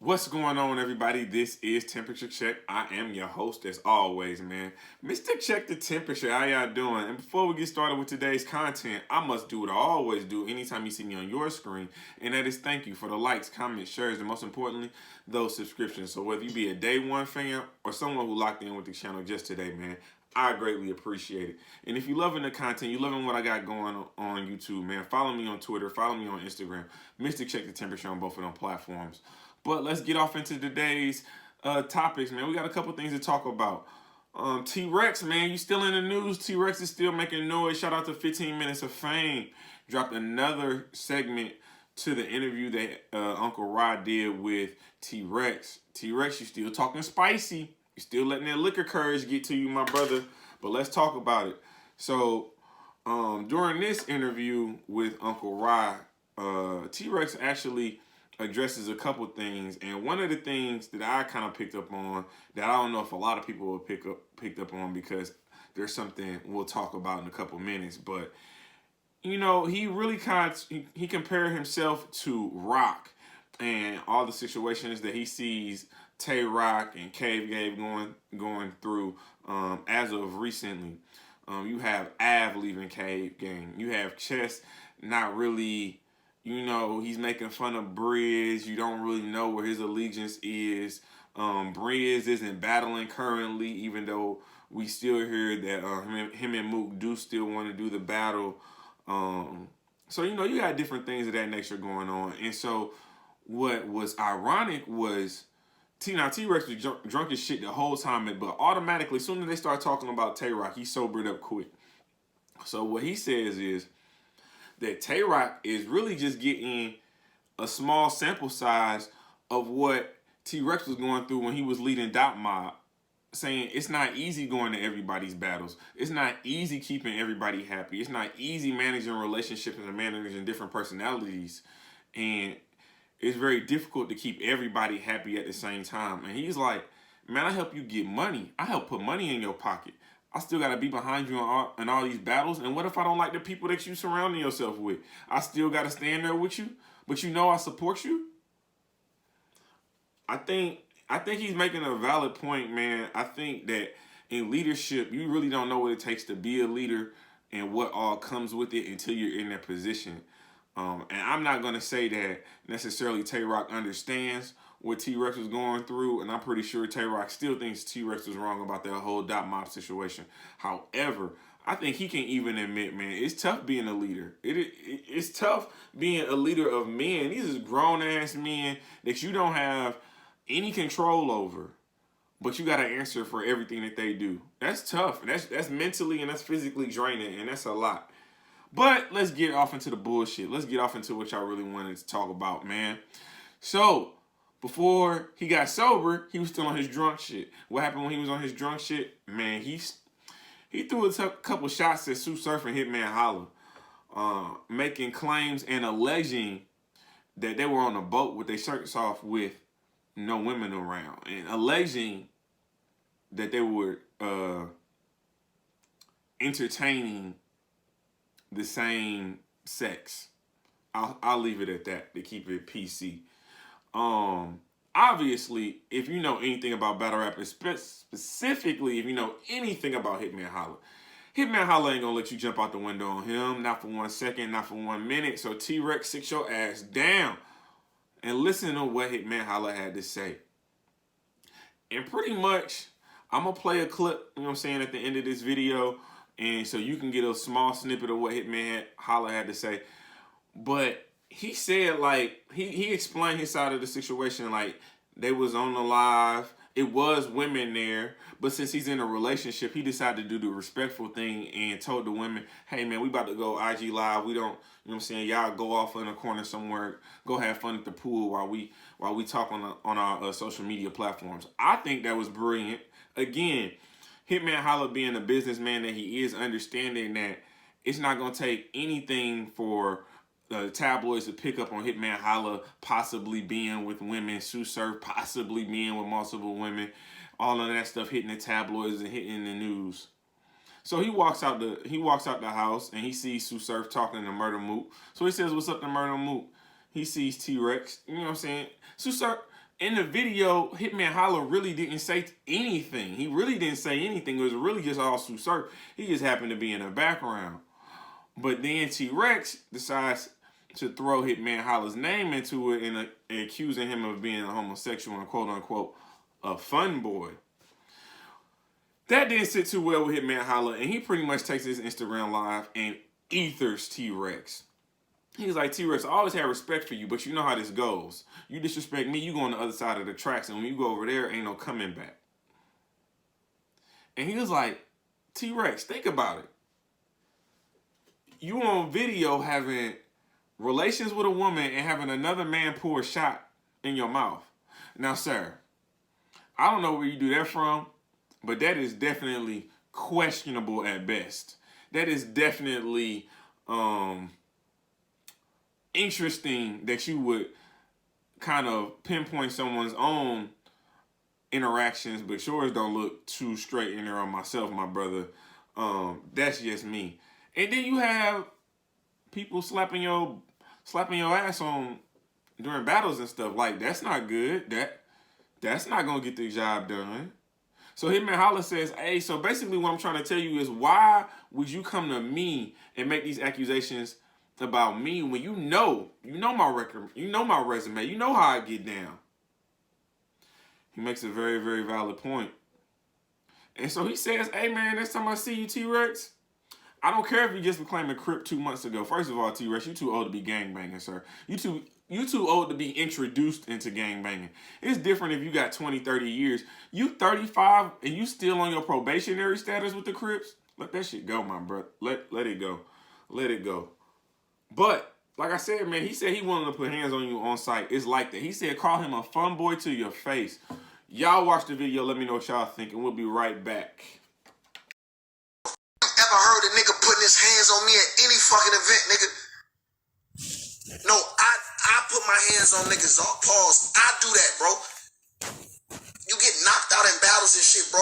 What's going on, everybody? This is Temperature Check. I am your host, as always, man. Mr. Check the Temperature. How y'all doing? And before we get started with today's content, I must do what I always do anytime you see me on your screen, and that is thank you for the likes, comments, shares, and most importantly, those subscriptions. So whether you be a day one fan or someone who locked in with the channel just today, man, I greatly appreciate it. And if you're loving the content, you're loving what I got going on YouTube, man, follow me on Twitter, follow me on Instagram, Mr. Check the Temperature on both of them platforms. But let's get off into today's topics, man. We got a couple things to talk about. T-Rex, man, you still in the news. T-Rex is still making noise. Shout out to 15 Minutes of Fame. Dropped another segment to the interview that Uncle Rod did with T-Rex. T-Rex, you still talking spicy. You still letting that liquor courage get to you, my brother. But let's talk about it. So, during this interview with Uncle Rod, T-Rex actually addresses a couple things, and one of the things that I kind of picked up on that I don't know if a lot of people will picked up on, because there's something we'll talk about in a couple minutes, but you know, he really he compared himself to Rock and all the situations that he sees Tay Rock and Cave Gabe going through as of recently. You have Av leaving Cave Gang. You have Chess not really. You know, he's making fun of Briz. You don't really know where his allegiance is. Briz isn't battling currently, even though we still hear that him and Mook do still want to do the battle. So, you know, you got different things of that nature going on. And so what was ironic was T-Rex was drunk as shit the whole time, but automatically, as soon as they start talking about Tay-Rock, he sobered up quick. So what he says is that Tay-Rock is really just getting a small sample size of what T-Rex was going through when he was leading Dot Mob, saying it's not easy going to everybody's battles. It's not easy keeping everybody happy. It's not easy managing relationships and managing different personalities. And it's very difficult to keep everybody happy at the same time. And he's like, man, I help you get money. I help put money in your pocket. I still got to be behind you in all these battles. And what if I don't like the people that you surrounding yourself with? I still got to stand there with you, but you know I support you. I think he's making a valid point, man. I think that in leadership, you really don't know what it takes to be a leader and what all comes with it until you're in that position. And I'm not going to say that necessarily Tay-Rock understands what T-Rex was going through, and I'm pretty sure Tay-Rock still thinks T-Rex was wrong about that whole Dot Mob situation. However, I think he can even admit, man, it's tough being a leader. It's tough being a leader of men. These are grown-ass men that you don't have any control over, but you got to answer for everything that they do. That's tough. That's mentally and that's physically draining, and that's a lot. But let's get off into the bullshit. Let's get off into what y'all really wanted to talk about, man. So, before he got sober, he was still on his drunk shit. What happened when he was on his drunk shit? Man, he threw a couple shots at Sue Surf and Hitman Holla, making claims and alleging that they were on a boat with their shirts off with no women around, and alleging that they were entertaining the same sex. I'll leave it at that to keep it PC. Obviously, if you know anything about battle rap, specifically if you know anything about Hitman Holla ain't gonna let you jump out the window on him, not for 1 second, not for 1 minute. So T-Rex, sit your ass down and listen to what Hitman Holla had to say. And pretty much, I'm gonna play a clip, you know what I'm saying, at the end of this video, and so you can get a small snippet of what Hitman Holla had to say. But he said, like, he explained his side of the situation, like, they was on the live, it was women there, but since he's in a relationship, he decided to do the respectful thing and told the women, hey, man, we about to go IG live. We don't, you know what I'm saying, y'all go off in a corner somewhere, go have fun at the pool while we talk on our social media platforms. I think that was brilliant. Again, Hitman Holla, being a businessman that he is, understanding that it's not going to take anything for tabloids to pick up on Hitman Holla possibly being with women, Sue Surf possibly being with multiple women, all of that stuff hitting the tabloids and hitting the news. So he walks out the house and he sees Sue Surf talking to Murder Mook. So he says, "What's up to Murder Mook?" He sees T-Rex. You know what I'm saying? Sue Surf, in the video, Hitman Holla really didn't say anything. He really didn't say anything. It was really just all Sue Surf. He just happened to be in the background. But then T-Rex decides to throw Hitman Holla's name into it and accusing him of being a homosexual and quote-unquote a fun boy. That didn't sit too well with Hitman Holla, and he pretty much takes his Instagram live and ethers T-Rex. He's like, T-Rex, I always had respect for you, but you know how this goes. You disrespect me, you go on the other side of the tracks, and when you go over there, ain't no coming back. And he was like, T-Rex, think about it. You on video having relations with a woman and having another man pour a shot in your mouth. Now, sir, I don't know where you do that from, but that is definitely questionable at best. That is definitely interesting that you would kind of pinpoint someone's own interactions, but yours don't look too straight in there on myself, my brother. That's just me. And then you have people slapping your ass on during battles and stuff. Like, that's not good. That's not gonna get the job done. So Hitman Holla says, hey, so basically what I'm trying to tell you is, why would you come to me and make these accusations about me when you know my record, you know my resume, you know how I get down? He makes a very, very valid point. And so he says, hey man, next time I see you, T-Rex, I don't care if you just became a Crip 2 months ago. First of all, T-Rex, you too old to be gangbanging, sir. You too old to be introduced into gangbanging. It's different if you got 20, 30 years. You 35 and you still on your probationary status with the Crips? Let that shit go, my bro. Let it go. Let it go. But, like I said, man, he said he wanted to put hands on you on site. It's like that. He said call him a fun boy to your face. Y'all watch the video. Let me know what y'all think, and we'll be right back. Ever heard a nigga putting his hands on me at any fucking event, nigga? No, I put my hands on niggas. Pause. I do that, bro. You get knocked out in battles and shit, bro.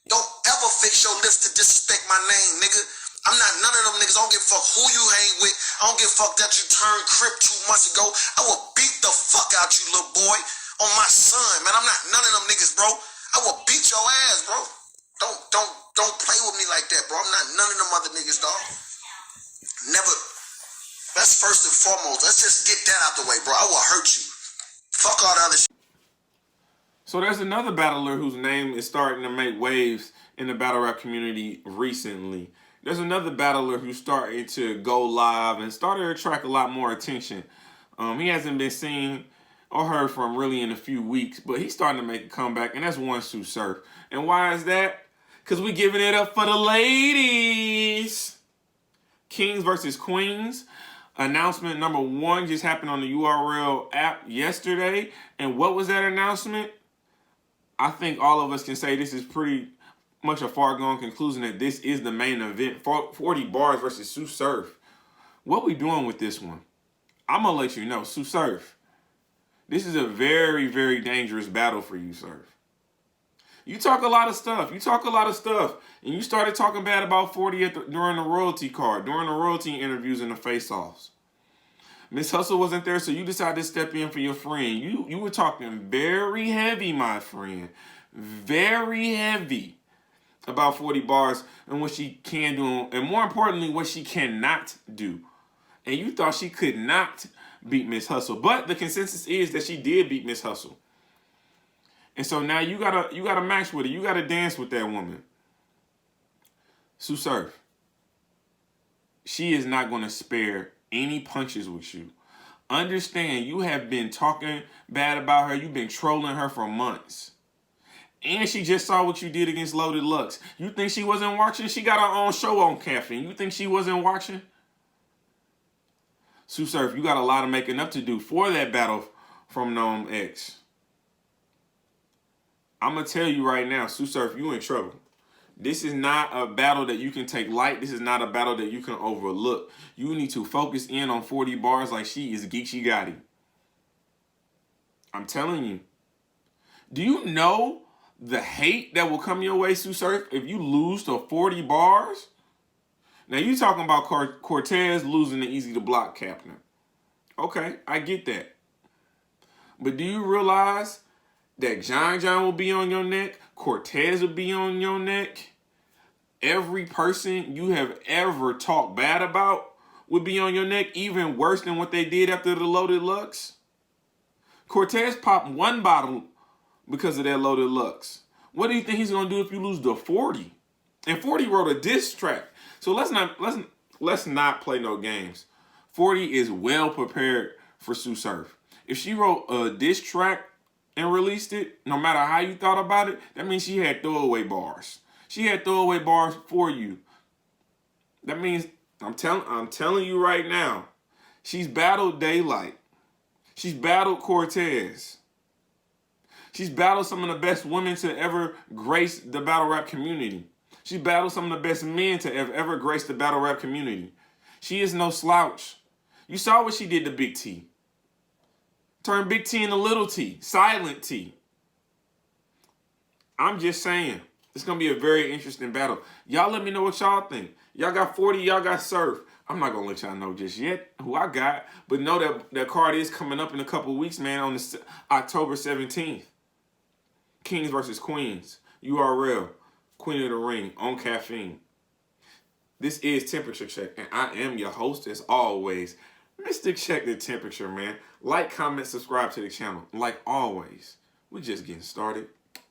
Don't ever fix your lips to disrespect my name, nigga. I'm not none of them niggas. I don't give a fuck who you hang with. I don't give a fuck that you turned Crip 2 months ago. I will beat the fuck out you, little boy. On my son, man. I'm not none of them niggas, bro. I will beat your ass, bro. Don't play with me like that, bro. I'm not none of them other niggas, dog. Never. That's first and foremost. Let's just get that out the way, bro. I will hurt you. Fuck all the other shit. So there's another battler whose name is starting to make waves in the battle rap community recently. There's another battler who's starting to go live and started to attract a lot more attention. He hasn't been seen or heard from really in a few weeks, but he's starting to make a comeback, and that's One Sue Surf. And why is that? Because we giving it up for the ladies. Kings versus Queens. Announcement number 1 just happened on the URL app yesterday. And what was that announcement? I think all of us can say this is pretty much a far-gone conclusion that this is the main event. 40 Bars versus Sue Surf. What we doing with this one? I'm going to let you know. Sue Surf, this is a very, very dangerous battle for you, Surf. You talk a lot of stuff. And you started talking bad about 40 during the royalty card, during the royalty interviews and the face-offs. Miss Hustle wasn't there, so you decided to step in for your friend. You were talking very heavy, my friend. Very heavy about 40 Bars and what she can do, and more importantly, what she cannot do. And you thought she could not beat Miss Hustle. But the consensus is that she did beat Miss Hustle. And so now you gotta match with her. You gotta dance with that woman. Sue Surf, she is not gonna spare any punches with you. Understand, you have been talking bad about her. You've been trolling her for months. And she just saw what you did against Loaded Lux. You think she wasn't watching? She got her own show on Caffeine. You think she wasn't watching? Sue Surf, you got a lot of making up to do for that battle from Gnome X. I'm going to tell you right now, Sue Surf, you in trouble. This is not a battle that you can take light. This is not a battle that you can overlook. You need to focus in on 40 Bars like she is Geechee Gotti. I'm telling you. Do you know the hate that will come your way, Sue Surf, if you lose to 40 Bars? Now, you talking about Cortez losing the easy to block captain. Okay, I get that. But do you realize that John will be on your neck. Cortez will be on your neck. Every person you have ever talked bad about would be on your neck, even worse than what they did after the Loaded Lux. Cortez popped one bottle because of that Loaded Lux. What do you think he's gonna do if you lose to 40? And 40 wrote a diss track. So let's not play no games. 40 is well prepared for Sue Surf. If she wrote a diss track and released it, no matter how you thought about it, that means she had throwaway bars. She had throwaway bars for you. That means I'm telling you right now, she's battled Daylight. She's battled Cortez. She's battled some of the best women to ever grace the battle rap community. She battled some of the best men to ever grace the battle rap community. She is no slouch. You saw what she did to Big T. Turned Big T into Little T. Silent T. I'm just saying. It's going to be a very interesting battle. Y'all let me know what y'all think. Y'all got 40, y'all got Surf. I'm not going to let y'all know just yet who I got. But know that card is coming up in a couple of weeks, man, on the October 17th. Kings versus Queens. URL. Queen of the Ring. On Caffeine. This is Temperature Check. And I am your host, as always, Mr. Check the Temperature, man. Like, comment, subscribe to the channel. Like always, we're just getting started.